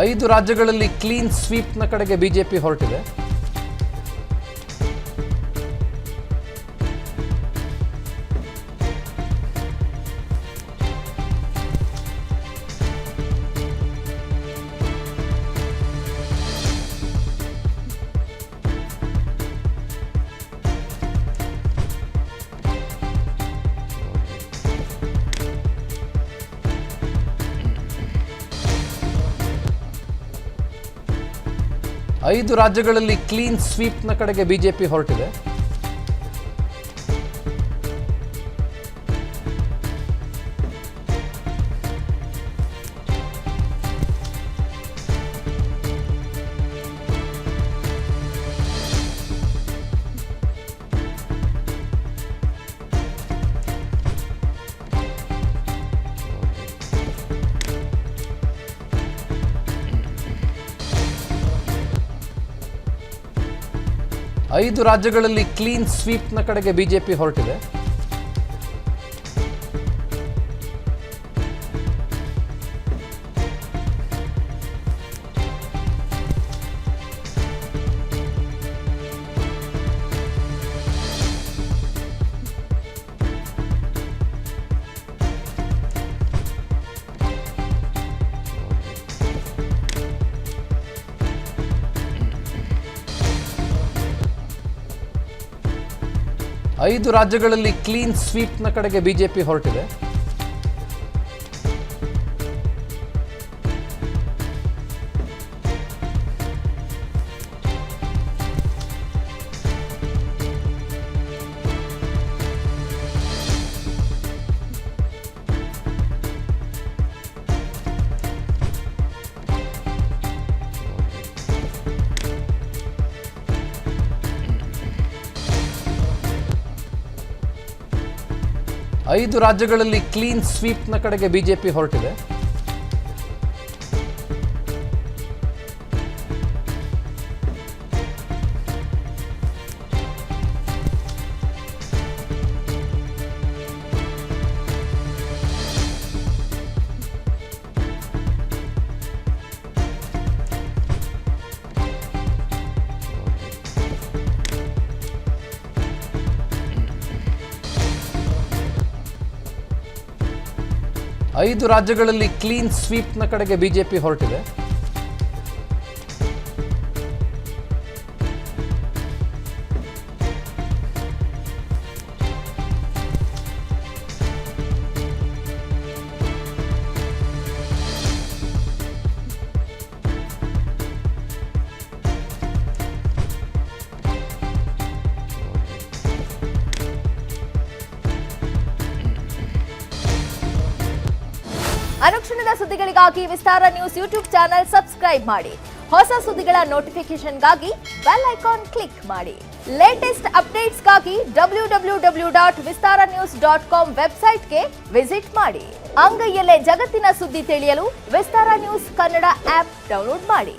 5 ರಾಜ್ಯಗಳಲ್ಲಿ ಕ್ಲೀನ್ ಸ್ವೀಪ್ನ ಕಡೆಗೆ ಬಿಜೆಪಿ ಹೊರಟಿದೆ. ಐದು ರಾಜ್ಯಗಳಲ್ಲಿ ಕ್ಲೀನ್ ಸ್ವೀಪ್ನ ಕಡೆಗೆ ಬಿಜೆಪಿ ಹೊರಟಿದೆ. ಐದು ರಾಜ್ಯಗಳಲ್ಲಿ ಕ್ಲೀನ್ ಸ್ವೀಪ್ನ ಕಡೆಗೆ ಬಿಜೆಪಿ ಹೊರಟಿದೆ. ಐದು ರಾಜ್ಯಗಳಲ್ಲಿ ಕ್ಲೀನ್ ಸ್ವೀಪ್ನ ಕಡೆಗೆ ಬಿಜೆಪಿ ಹೊರಟಿದೆ. ಐದು ರಾಜ್ಯಗಳಲ್ಲಿ ಕ್ಲೀನ್ ಸ್ವೀಪ್ನ ಕಡೆಗೆ ಬಿಜೆಪಿ ಹೊರಟಿದೆ. ಐದು ರಾಜ್ಯಗಳಲ್ಲಿ ಕ್ಲೀನ್ ಸ್ವೀಪ್ನ ಕಡೆಗೆ ಬಿಜೆಪಿ ಹೊರಟಿದೆ. ಅನುಕ್ಷಣದ ಸುದ್ದಿಗಳಿಗಾಗಿ ವಿಸ್ತಾರ ನ್ಯೂಸ್ ಯೂಟ್ಯೂಬ್ ಚಾನೆಲ್ ಸಬ್ಸ್ಕ್ರೈಬ್ ಮಾಡಿ. ಹೊಸ ಸುದ್ದಿಗಳ ನೋಟಿಫಿಕೇಶನ್ಗಾಗಿ ಬೆಲ್ ಐಕಾನ್ ಕ್ಲಿಕ್ ಮಾಡಿ. ಲೇಟೆಸ್ಟ್ ಅಪ್ಡೇಟ್ಸ್ಗಾಗಿ www.vistaranews.com ವೆಬ್ಸೈಟ್ಗೆ ವಿಸಿಟ್ ಮಾಡಿ. ಅಂಗೈಯಲ್ಲೇ ಜಗತ್ತಿನ ಸುದ್ದಿ ತಿಳಿಯಲು ವಿಸ್ತಾರ ನ್ಯೂಸ್ ಕನ್ನಡ ಆಪ್ ಡೌನ್ಲೋಡ್ ಮಾಡಿ.